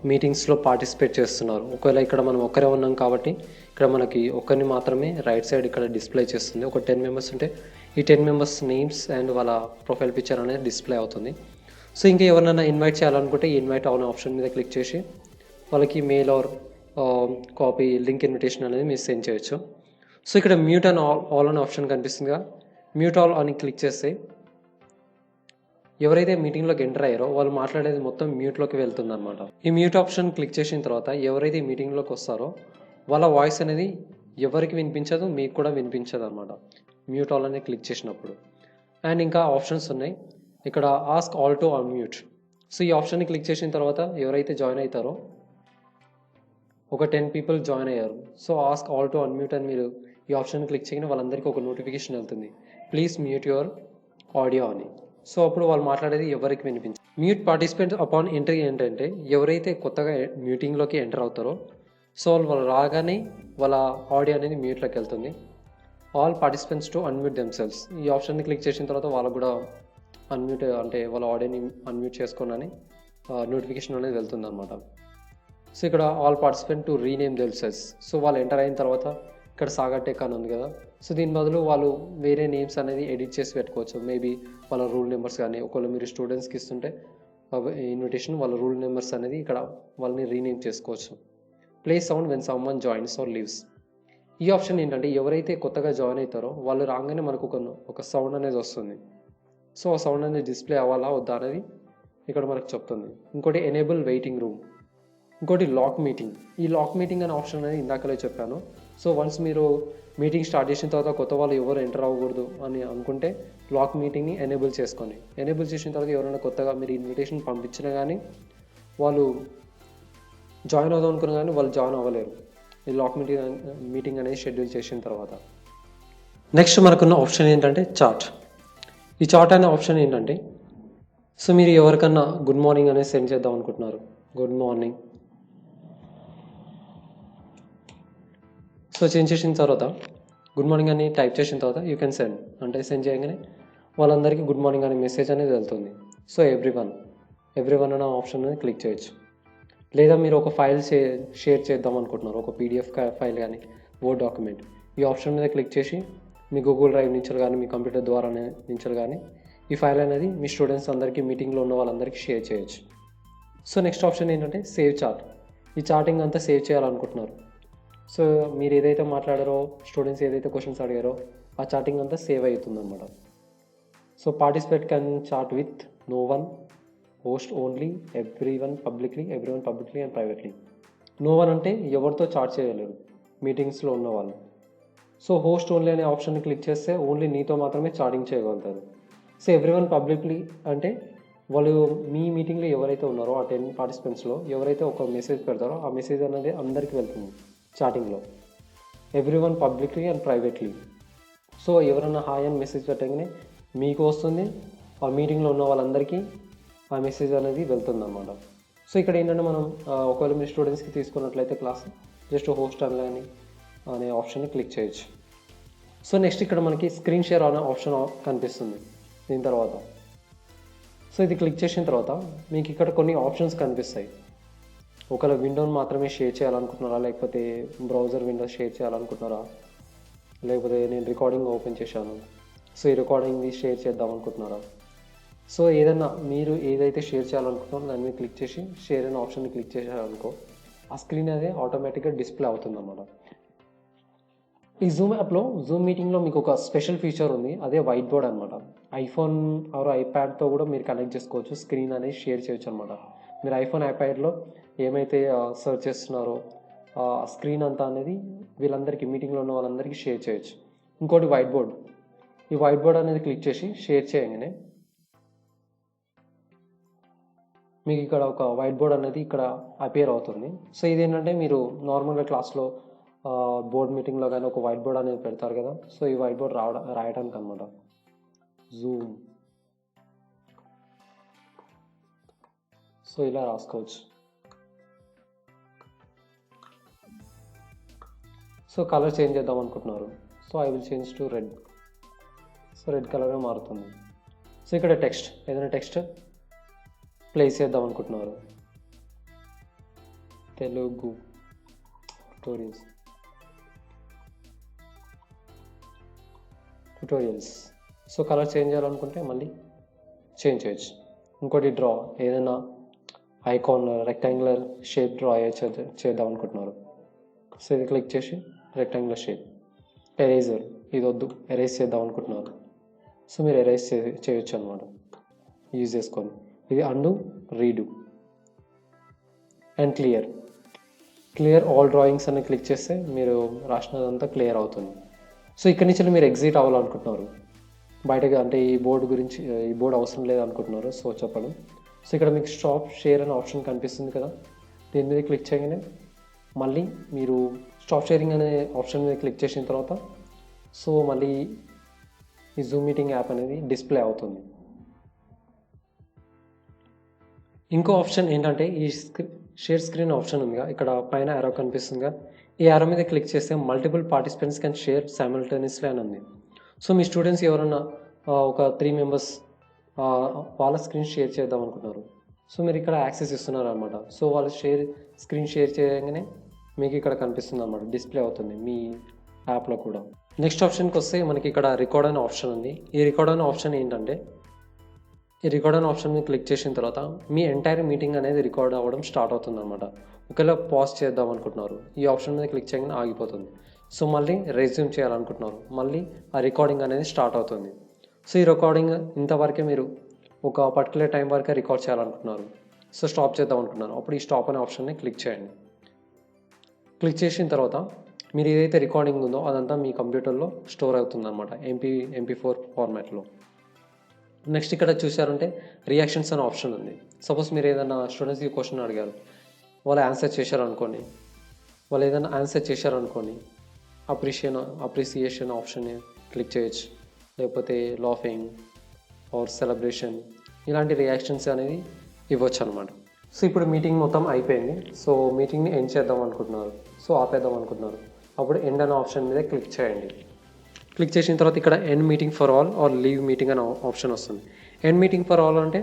మీటింగ్స్లో పార్టిసిపేట్ చేస్తున్నారు. ఒకవేళ ఇక్కడ మనం ఒక్కరే ఉన్నాం కాబట్టి ఇక్కడ మనకి ఒక్కరిని మాత్రమే రైట్ సైడ్ ఇక్కడ డిస్ప్లే చేస్తుంది. ఒక 10 members ఉంటే ఈ 10 members నేమ్స్ అండ్ వాళ్ళ ప్రొఫైల్ పిక్చర్ అనేది డిస్ప్లే అవుతుంది. సో ఇంకా ఎవరినైనా ఇన్వైట్ చేయాలనుకుంటే ఈ ఇన్వైట్ అనే ఆప్షన్ మీద క్లిక్ చేసి వాళ్ళకి mail or copy link invitation అనేది మీరు సెండ్ చేయొచ్చు. సో ఇక్కడ మ్యూట్ అండ్ ఆల్ అనే ఆప్షన్ కనిపిస్తుందిగా, మ్యూట్ ఆల్ అని క్లిక్ చేస్తే ఎవరైతే మీటింగ్లోకి ఎంటర్ అయ్యారో వాళ్ళు మాట్లాడేది మొత్తం మ్యూట్లోకి వెళ్తుంది అనమాట. ఈ మ్యూట్ ఆప్షన్ క్లిక్ చేసిన తర్వాత ఎవరైతే ఈ మీటింగ్లోకి వస్తారో వాళ్ళ వాయిస్ అనేది ఎవరికి వినిపించదు, మీకు కూడా వినిపించదు అనమాట మ్యూట్ ఆల్ అనేది క్లిక్ చేసినప్పుడు. అండ్ ఇంకా ఆప్షన్స్ ఉన్నాయి ఇక్కడ, ask all to unmute. So ఈ ఆప్షన్ని క్లిక్ చేసిన తర్వాత ఎవరైతే జాయిన్ అవుతారో ఒక 10 people జాయిన్ అయ్యారు. So ask all to unmute అని మీరు ఈ ఆప్షన్ క్లిక్ చేయగానే వాళ్ళందరికీ ఒక నోటిఫికేషన్ వెళ్తుంది, ప్లీజ్ మ్యూట్ యువర్ ఆడియో అని. సో అప్పుడు వాళ్ళు మాట్లాడేది ఎవరికి వినిపించదు. మ్యూట్ పార్టిసిపెంట్స్ అపాన్ ఎంట్రీ ఏంటంటే ఎవరైతే కొత్తగా మీటింగ్లోకి ఎంటర్ అవుతారో సో వాళ్ళు రాగానే వాళ్ళ ఆడియో అనేది మ్యూట్లోకి వెళ్తుంది. All participants to unmute themselves, ఈ ఆప్షన్ని క్లిక్ చేసిన తర్వాత వాళ్ళకు కూడా అన్మ్యూట్ అంటే వాళ్ళ ఆడియోని అన్మ్యూట్ చేసుకోనని నోటిఫికేషన్ అనేది వెళ్తుంది అనమాట. సో ఇక్కడ all participant to rename themselves, so వాళ్ళు ఎంటర్ అయిన తర్వాత ఇక్కడ సాగర్ టెక్ అని ఉంది కదా, సో దీని బదులు వాళ్ళు వేరే నేమ్స్ అనేది ఎడిట్ చేసి పెట్టుకోవచ్చు. మేబీ వాళ్ళ రూల్ నెంబర్స్ కానీ, ఒకవేళ మీరు స్టూడెంట్స్కి ఇస్తుంటే ఇన్విటేషన్ వాళ్ళ రూల్ నెంబర్స్ అనేది ఇక్కడ వాళ్ళని రీనేమ్ చేసుకోవచ్చు. Play sound when someone joins or leaves, ఈ ఆప్షన్ ఏంటంటే ఎవరైతే కొత్తగా జాయిన్ అవుతారో వాళ్ళు రాగానే మనకు ఒక సౌండ్ అనేది వస్తుంది. సో ఆ సౌండ్ అనేది డిస్ప్లే అవ్వాలా వద్దా అనేది ఇక్కడ మనకు చెప్తుంది. ఇంకోటి ఎనేబుల్ వెయిటింగ్ రూమ్, ఇంకోటి లాక్ మీటింగ్. ఈ లాక్ మీటింగ్ అనే ఆప్షన్ అనేది ఇందాకలే చెప్పాను. సో వన్స్ మీరు మీటింగ్ స్టార్ట్ చేసిన తర్వాత కొత్త వాళ్ళు ఎవరు ఎంటర్ అవ్వకూడదు అని అనుకుంటే లాక్ మీటింగ్ని ఎనేబుల్ చేసుకోండి. ఎనేబుల్ చేసిన తర్వాత ఎవరైనా కొత్తగా మీరు ఇన్విటేషన్ పంపించినా కానీ వాళ్ళు జాయిన్ అవుదాం అనుకున్నా కానీ వాళ్ళు జాయిన్ అవ్వలేరు ఈ లాక్ మీటింగ్ అనేది షెడ్యూల్ చేసిన తర్వాత. నెక్స్ట్ మనకున్న ఆప్షన్ ఏంటంటే చాట్. ఈ చాట్ అనే ఆప్షన్ ఏంటంటే సో మీరు ఎవరికన్నా గుడ్ మార్నింగ్ అనేది సెండ్ చేద్దాం అనుకుంటున్నారు, గుడ్ మార్నింగ్. సో సెండ్ చేసిన తర్వాత గుడ్ మార్నింగ్ అని టైప్ చేసిన తర్వాత యూ కెన్ సెండ్, అంటే సెండ్ చేయగానే వాళ్ళందరికీ గుడ్ మార్నింగ్ అనే మెసేజ్ అనేది వెళ్తుంది. సో ఎవ్రీ వన్ అనే ఆప్షన్ అనేది క్లిక్ చేయొచ్చు. లేదా మీరు ఒక ఫైల్ షేర్ చేద్దాం అనుకుంటున్నారు, ఒక పీడిఎఫ్ ఫైల్ కానీ వర్డ్ డాక్యుమెంట్, ఈ ఆప్షన్ మీద క్లిక్ చేసి మీ గూగుల్ డ్రైవ్ నుంచి కానీ మీ కంప్యూటర్ ద్వారా నుంచి కానీ ఈ ఫైల్ అనేది మీ స్టూడెంట్స్ అందరికీ మీటింగ్లో ఉన్న వాళ్ళందరికీ షేర్ చేయొచ్చు. సో నెక్స్ట్ ఆప్షన్ ఏంటంటే సేవ్ చాట్. ఈ చాటింగ్ అంతా సేవ్ చేయాలనుకుంటున్నారు. సో మీరు ఏదైతే మాట్లాడారో, స్టూడెంట్స్ ఏదైతే క్వశ్చన్స్ అడిగారో ఆ చాటింగ్ అంతా సేవ్ అవుతుంది అనమాట. So participate can chat with no one, host only, everyone publicly and privately. No one అంటే ఎవరితో చాట్ చేయలేరు మీటింగ్స్లో ఉన్న వాళ్ళు. సో హోస్ట్ ఓన్లీ అనే ఆప్షన్ని క్లిక్ చేస్తే ఓన్లీ నీతో మాత్రమే చాటింగ్ చేయగలుగుతారు. సో ఎవ్రీవన్ పబ్లిక్లీ అంటే వాళ్ళు మీ మీటింగ్లో ఎవరైతే ఉన్నారో ఆ 10 పార్టిసిపెంట్స్లో ఎవరైతే ఒక మెసేజ్ పెడతారో ఆ మెసేజ్ అనేది అందరికీ వెళ్తుంది చాటింగ్లో. Everyone publicly and privately, so ఎవరైనా హాయ్ అని మెసేజ్ పెట్టగానే మీకు వస్తుంది, ఆ మీటింగ్లో ఉన్న వాళ్ళందరికీ ఆ మెసేజ్ అనేది వెళ్తుంది అన్నమాట. సో ఇక్కడ ఏంటంటే మనం ఒకవేళ మీ స్టూడెంట్స్కి తీసుకున్నట్లయితే క్లాస్ జస్ట్ హోస్ట్ అనే ఆప్షన్ని క్లిక్ చేయొచ్చు. సో నెక్స్ట్ ఇక్కడ మనకి స్క్రీన్ షేర్ అనే ఆప్షన్ కనిపిస్తుంది దీని తర్వాత. సో ఇది క్లిక్ చేసిన తర్వాత మీకు ఇక్కడ కొన్ని ఆప్షన్స్ కనిపిస్తాయి. ఒకవేళ విండోని మాత్రమే షేర్ చేయాలనుకుంటున్నారా, లేకపోతే బ్రౌజర్ విండో షేర్ చేయాలనుకుంటున్నారా, లేకపోతే నేను రికార్డింగ్ ఓపెన్ చేశాను సో ఈ రికార్డింగ్ని షేర్ చేద్దాం అనుకుంటున్నారా. సో ఏదన్నా మీరు ఏదైతే షేర్ చేయాలనుకుంటున్నారో దాన్ని క్లిక్ చేసి షేర్ అనే ఆప్షన్ని క్లిక్ చేశారనుకో ఆ స్క్రీన్ అదే ఆటోమేటిక్గా డిస్ప్లే అవుతుంది అన్నమాట. ఈ జూమ్ యాప్లో జూమ్ మీటింగ్లో మీకు ఒక స్పెషల్ ఫీచర్ ఉంది, అదే వైట్ బోర్డ్ అనమాట. ఐఫోన్ ఆర్ ఐప్యాడ్తో కూడా మీరు కనెక్ట్ చేసుకోవచ్చు, స్క్రీన్ అనేది షేర్ చేయొచ్చు అనమాట. మీరు ఐఫోన్ ఐప్యాడ్లో ఏమైతే సర్చ్ చేస్తున్నారో ఆ స్క్రీన్ అంతా అనేది వీళ్ళందరికీ మీటింగ్లో ఉన్న వాళ్ళందరికీ షేర్ చేయొచ్చు. ఇంకోటి వైట్ బోర్డ్, ఈ వైట్ బోర్డ్ అనేది క్లిక్ చేసి షేర్ చేయగానే మీకు ఇక్కడ ఒక వైట్ బోర్డ్ అనేది ఇక్కడ అపియర్ అవుతుంది. సో ఇదేంటంటే మీరు నార్మల్గా క్లాస్లో బోర్డ్ మీటింగ్లో కానీ ఒక వైట్ బోర్డ్ అనేది పెడతారు కదా, సో ఈ వైట్ బోర్డ్ రాయడానికి అనమాట. జూమ్, సో ఇలా రాసుకోవచ్చు. సో కలర్ చేంజ్ చేద్దాం అనుకుంటున్నారు, so I will change to red. So red కలర్గా మారుతుంది. సో ఇక్కడ టెక్స్ట్, ఏదైనా టెక్స్ట్ ప్లేస్ చేద్దాం అనుకుంటున్నారు, Telugu tutorials. So colour change చేయాలనుకుంటే మళ్ళీ చేంజ్ చేయొచ్చు. ఇంకోటి డ్రా, ఏదైనా ఐకాన్ రెక్టాంగులర్ షేప్ డ్రా చేద్దాం అనుకుంటున్నారు, సో ఇది క్లిక్ చేసి రెక్టాంగులర్ షేప్ ఎరేజర్ ఇది వద్దు, ఎరేజ్ చేద్దాం అనుకుంటున్నారు. సో మీరు ఎరేజ్ చేయొచ్చు అనమాట యూజ్ చేసుకొని. ఇది undo, redo and clear all drawings అని క్లిక్ చేస్తే మీరు రాసినదంతా క్లియర్ అవుతుంది. సో ఇక్కడి నుంచి మీరు ఎగ్జిట్ అవ్వాలనుకుంటున్నారు బయటగా, అంటే ఈ బోర్డు అవసరం లేదనుకుంటున్నారు. సో చెప్పడం. సో ఇక్కడ మీకు స్టాప్ షేర్ అనే ఆప్షన్ కనిపిస్తుంది కదా, దీని మీద క్లిక్ చేయగానే మళ్ళీ మీరు స్టాప్ షేరింగ్ అనే ఆప్షన్ మీద క్లిక్ చేసిన తర్వాత సో మళ్ళీ ఈ జూమ్ మీటింగ్ యాప్ అనేది డిస్ప్లే అవుతుంది. ఇంకో ఆప్షన్ ఏంటంటే ఈ షేర్ స్క్రీన్ ఆప్షన్ ఉందిగా, ఇక్కడ పైన యారో కనిపిస్తుందిగా, ఈ యారో మీద క్లిక్ చేస్తే multiple participants can share simultaneously అని ఉంది. సో మీ స్టూడెంట్స్ ఎవరన్నా ఒక 3 మెంబర్స్ వాళ్ళ స్క్రీన్ షేర్ చేద్దాం అనుకుంటున్నారు. సో మీరు ఇక్కడ యాక్సెస్ ఇస్తున్నారు అనమాట. సో వాళ్ళు స్క్రీన్ షేర్ చేయగానే మీకు ఇక్కడ కనిపిస్తుంది అనమాట, డిస్ప్లే అవుతుంది మీ యాప్లో కూడా. నెక్స్ట్ ఆప్షన్కి వస్తే మనకి ఇక్కడ రికార్డ్ అనే ఆప్షన్ ఉంది. ఈ రికార్డ్ అనే ఆప్షన్ ఏంటంటే, ఈ రికార్డ్ అనే ఆప్షన్ మీద క్లిక్ చేసిన తర్వాత మీ ఎంటైర్ మీటింగ్ అనేది రికార్డ్ అవ్వడం స్టార్ట్ అవుతుంది అనమాట. ఒకవేళ పాజ్ చేద్దాం అనుకుంటున్నారు, ఈ ఆప్షన్ మీద క్లిక్ చేయగానే ఆగిపోతుంది. సో మళ్ళీ రెజ్యూమ్ చేయాలనుకుంటున్నారు, మళ్ళీ ఆ రికార్డింగ్ అనేది స్టార్ట్ అవుతుంది. సో ఈ రికార్డింగ్ ఇంతవరకే మీరు ఒక పర్టికులర్ టైం వరకే రికార్డ్ చేయాలనుకుంటున్నారు. సో స్టాప్ చేద్దాం అనుకుంటున్నారు, అప్పుడు ఈ స్టాప్ అనే ఆప్షన్ని క్లిక్ చేయండి. క్లిక్ చేసిన తర్వాత మీరు ఏదైతే రికార్డింగ్ ఉందో అదంతా మీ కంప్యూటర్లో స్టోర్ అవుతుంది అనమాట, MP4 ఫార్మాట్లో. నెక్స్ట్ ఇక్కడ చూసారంటే రియాక్షన్స్ అనే ఆప్షన్ ఉంది. సపోజ్ మీరు ఏదైనా స్టూడెంట్స్కి క్వశ్చన్ అడిగారు, వాళ్ళు ఆన్సర్ చేశారనుకోండి, అప్రిసియేషన్ ఆప్షన్ క్లిక్ చేయొచ్చు, లేకపోతే లాఫింగ్ ఆర్ సెలబ్రేషన్ ఇలాంటి రియాక్షన్స్ అనేది ఇవ్వచ్చు అనమాట. సో ఇప్పుడు మీటింగ్ మొత్తం అయిపోయింది. సో మీటింగ్ని ఎండ్ చేద్దాం అనుకుంటున్నారు, సో ఆపేద్దాం అనుకుంటున్నారు, అప్పుడు ఎండ్ అనే ఆప్షన్ మీద క్లిక్ చేయండి. క్లిక్ చేసిన తర్వాత ఇక్కడ end meeting for all or leave meeting అనే ఆప్షన్ వస్తుంది. ఎండ్ మీటింగ్ ఫర్ ఆల్ అంటే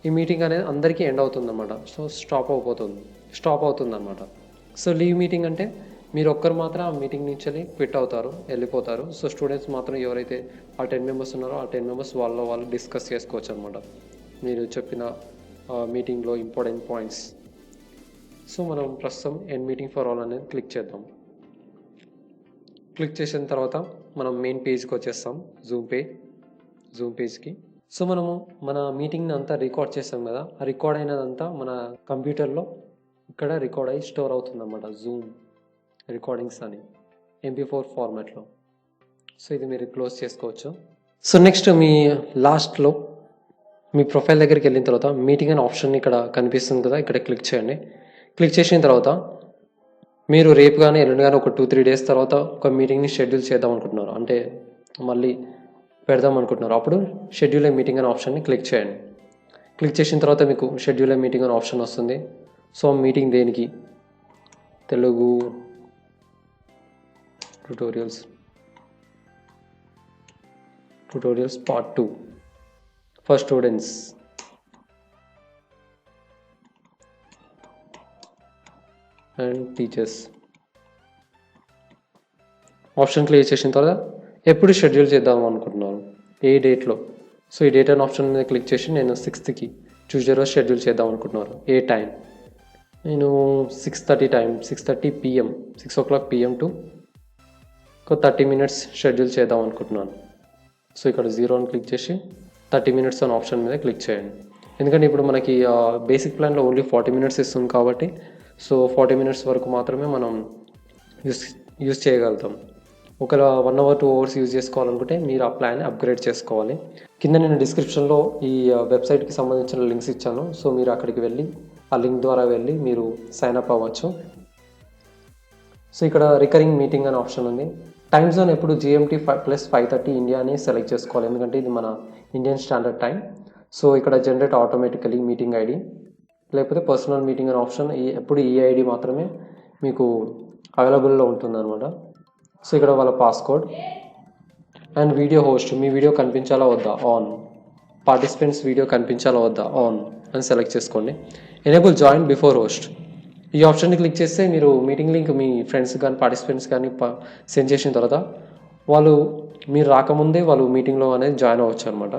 ఈ మీటింగ్ అనేది అందరికీ ఎండ్ అవుతుంది అన్నమాట. సో స్టాప్ అవుతుంది అనమాట. సో లీవ్ మీటింగ్ అంటే మీరు ఒక్కరు మాత్రం ఆ మీటింగ్ నుంచి క్విట్ అవుతారు, వెళ్ళిపోతారు. సో స్టూడెంట్స్ మాత్రం ఎవరైతే ఆ 10 మెంబర్స్ ఉన్నారో ఆ 10 మెంబర్స్ వాళ్ళు డిస్కస్ చేసుకోవచ్చు అనమాట, మీరు చెప్పిన మీటింగ్లో ఇంపార్టెంట్ పాయింట్స్. సో మనం ప్రస్తుతం ఎండ్ మీటింగ్ ఫర్ ఆల్ అనేది క్లిక్ చేద్దాం. క్లిక్ చేసిన తర్వాత మనం మెయిన్ పేజ్కి వచ్చేస్తాం, జూమ్ పేజ్కి. సో మనము మన మీటింగ్ని అంతా రికార్డ్ చేస్తాం కదా, ఆ రికార్డ్ అయినదంతా మన కంప్యూటర్లో ఇక్కడ రికార్డ్ అయ్యి స్టోర్ అవుతుంది అన్నమాట, జూమ్ రికార్డింగ్స్ అని MP4 ఫార్మాట్లో. సో ఇది మీరు క్లోజ్ చేసుకోవచ్చు. సో నెక్స్ట్ మీ లాస్ట్లో మీ ప్రొఫైల్ దగ్గరికి వెళ్ళిన తర్వాత మీటింగ్ అనే ఆప్షన్ ఇక్కడ కనిపిస్తుంది కదా, ఇక్కడ క్లిక్ చేయండి. క్లిక్ చేసిన తర్వాత మీరు రేపు కానీ ఎల్లుండి కానీ ఒక 2-3 డేస్ తర్వాత ఒక మీటింగ్ని షెడ్యూల్ చేద్దాం అనుకుంటున్నారు, అంటే మళ్ళీ పెడదాం అనుకుంటున్నారు, అప్పుడు షెడ్యూల్ ఏ మీటింగ్ అనే ఆప్షన్ని క్లిక్ చేయండి. క్లిక్ చేసిన తర్వాత మీకు షెడ్యూల్ ఏ మీటింగ్ అనే ఆప్షన్ వస్తుంది. సో మీటింగ్ దేనికి, Telugu tutorials part 2 for students. And teachers option click చేసిన తర్వాత ఎప్పుడు షెడ్యూల్ చేద్దాం అనుకుంటున్నాను, ఏ డేట్లో. సో ఈ డేట్ అనే ఆప్షన్ మీద క్లిక్ చేసి నేను 6th ట్యూస్డే రోజు షెడ్యూల్ చేద్దాం అనుకుంటున్నాను. ఏ టైం, నేను 6:30 PM 6 o'clock PM టు ఒక 30 minutes షెడ్యూల్ చేద్దాం అనుకుంటున్నాను. సో ఇక్కడ 0 అని క్లిక్ చేసి 30 minutes అనే ఆప్షన్ మీద క్లిక్ చేయండి. ఎందుకంటే ఇప్పుడు మనకి బేసిక్ ప్లాన్లో ఓన్లీ 40 minutes ఇస్తుంది కాబట్టి, సో 40 minutes వరకు మాత్రమే మనం యూస్ చేయగలుగుతాం. ఒకవేళ 1 hour 2 hours యూజ్ చేసుకోవాలనుకుంటే మీరు ఆ ప్లాన్ అప్గ్రేడ్ చేసుకోవాలి. కింద నేను డిస్క్రిప్షన్లో ఈ వెబ్సైట్కి సంబంధించిన లింక్స్ ఇచ్చాను. సో మీరు అక్కడికి వెళ్ళి ఆ లింక్ ద్వారా వెళ్ళి మీరు సైన్ అప్ అవ్వచ్చు. సో ఇక్కడ రికరింగ్ మీటింగ్ అనే ఆప్షన్ ఉంది. టైమ్ జోన్ ఎప్పుడు GMT + 5:30 ఇండియా అని సెలెక్ట్ చేసుకోవాలి, ఎందుకంటే ఇది మన ఇండియన్ స్టాండర్డ్ టైం. సో ఇక్కడ జనరేట్ ఆటోమేటికలీ మీటింగ్ ID, లేకపోతే పర్సనల్ మీటింగ్ అనే ఆప్షన్, ఎప్పుడు ఈ ID మాత్రమే మీకు అవైలబుల్లో ఉంటుందన్నమాట. సో ఇక్కడ వాళ్ళ పాస్కోడ్ అండ్ వీడియో హోస్ట్, మీ వీడియో కనిపించాలా వద్దా, ఆన్. పార్టిసిపెంట్స్ వీడియో కనిపించాలా వద్దా, ఆన్ అని సెలెక్ట్ చేసుకోండి. ఎనేబుల్ జాయిన్ బిఫోర్ హోస్ట్, ఈ ఆప్షన్ని క్లిక్ చేస్తే మీరు మీటింగ్ లింక్ మీ ఫ్రెండ్స్ కానీ పార్టిసిపెంట్స్ కానీ సెండ్ చేసిన తర్వాత మీరు రాకముందే వాళ్ళు మీటింగ్లో అనేది జాయిన్ అవ్వచ్చు అనమాట.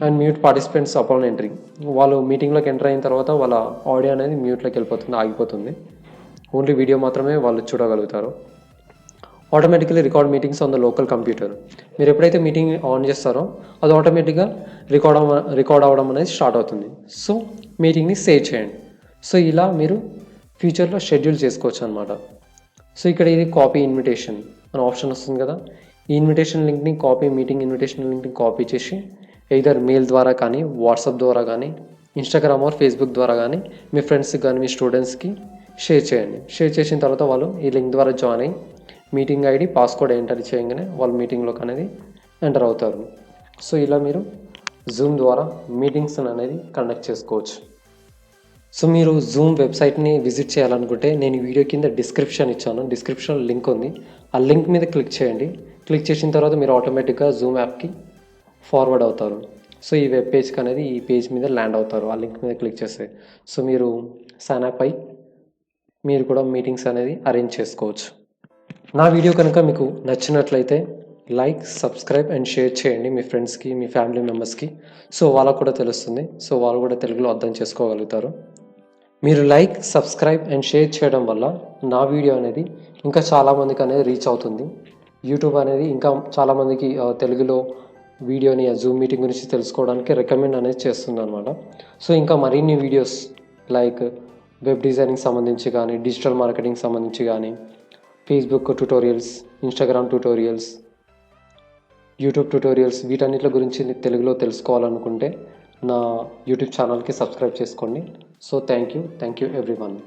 And mute participants upon entry, వాళ్ళు మీటింగ్లోకి ఎంటర్ అయిన తర్వాత వాళ్ళ ఆడియో అనేది మ్యూట్లోకి వెళ్ళిపోతుంది, ఆగిపోతుంది. ఓన్లీ వీడియో మాత్రమే వాళ్ళు చూడగలుగుతారు. Automatically record meetings on the local computer. మీరు ఎప్పుడైతే మీటింగ్ ఆన్ చేస్తారో అది ఆటోమేటిక్గా రికార్డ్ అవ్వడం అనేది స్టార్ట్ అవుతుంది. సో మీటింగ్ని సేవ్ చేయండి. సో ఇలా మీరు ఫ్యూచర్లో షెడ్యూల్ చేసుకోవచ్చు అనమాట. సో ఇక్కడ ఇది కాపీ ఇన్విటేషన్ అనే ఆప్షన్ వస్తుంది కదా, ఈ ఇన్విటేషన్ లింక్ని మీటింగ్ ఇన్విటేషన్ లింక్ని కాపీ చేసి ఎయిదర్ మెయిల్ ద్వారా కానీ, వాట్సాప్ ద్వారా కానీ, ఇన్స్టాగ్రామ్ ఆర్ ఫేస్బుక్ ద్వారా కానీ మీ ఫ్రెండ్స్కి కానీ మీ స్టూడెంట్స్కి షేర్ చేయండి. షేర్ చేసిన తర్వాత వాళ్ళు ఈ లింక్ ద్వారా జాయిన్ అయ్యి మీటింగ్ ఐడి పాస్వర్డ్ ఎంటర్ చేయగానే వాళ్ళు మీటింగ్లోకి అనేది ఎంటర్ అవుతారు. సో ఇలా మీరు జూమ్ ద్వారా మీటింగ్స్ అనేది కండక్ట్ చేసుకోవచ్చు. సో మీరు జూమ్ వెబ్సైట్ని విజిట్ చేయాలనుకుంటే నేను ఈ వీడియో కింద డిస్క్రిప్షన్ ఇచ్చాను, డిస్క్రిప్షన్లో లింక్ ఉంది, ఆ లింక్ మీద క్లిక్ చేయండి. క్లిక్ చేసిన తర్వాత మీరు ఆటోమేటిక్గా జూమ్ యాప్కి ఫార్వర్డ్ అవుతారు. సో ఈ వెబ్ పేజ్కి అనేది ఈ పేజ్ మీద ల్యాండ్ అవుతారు ఆ లింక్ మీద క్లిక్ చేస్తే. సో మీరు సైన్ అప్ అయి మీరు కూడా మీటింగ్స్ అనేది అరేంజ్ చేసుకోవచ్చు. నా వీడియో కనుక మీకు నచ్చినట్లయితే లైక్, సబ్స్క్రైబ్ అండ్ షేర్ చేయండి మీ ఫ్రెండ్స్కి, మీ ఫ్యామిలీ మెంబర్స్కి. సో వాళ్ళకు కూడా తెలుస్తుంది, సో వాళ్ళు కూడా తెలుగులో అర్థం చేసుకోగలుగుతారు. మీరు లైక్, సబ్స్క్రైబ్ అండ్ షేర్ చేయడం వల్ల నా వీడియో అనేది ఇంకా చాలామందికి అనేది రీచ్ అవుతుంది. యూట్యూబ్ అనేది ఇంకా చాలామందికి తెలుగులో వీడియోని జూమ్ మీటింగ్ గురించి తెలుసుకోవడానికి రికమెండ్ అనేది చేస్తుంది అనమాట. సో ఇంకా మరిన్ని వీడియోస్ లైక్ వెబ్ డిజైనింగ్ సంబంధించి కానీ, డిజిటల్ మార్కెటింగ్ సంబంధించి కానీ, Facebook tutorials, Instagram tutorials, YouTube tutorials వీటన్నిటి గురించి తెలుగులో తెలుసుకోవాలనుకుంటే నా యూట్యూబ్ ఛానల్కి సబ్స్క్రైబ్ చేసుకోండి. So thank you everyone.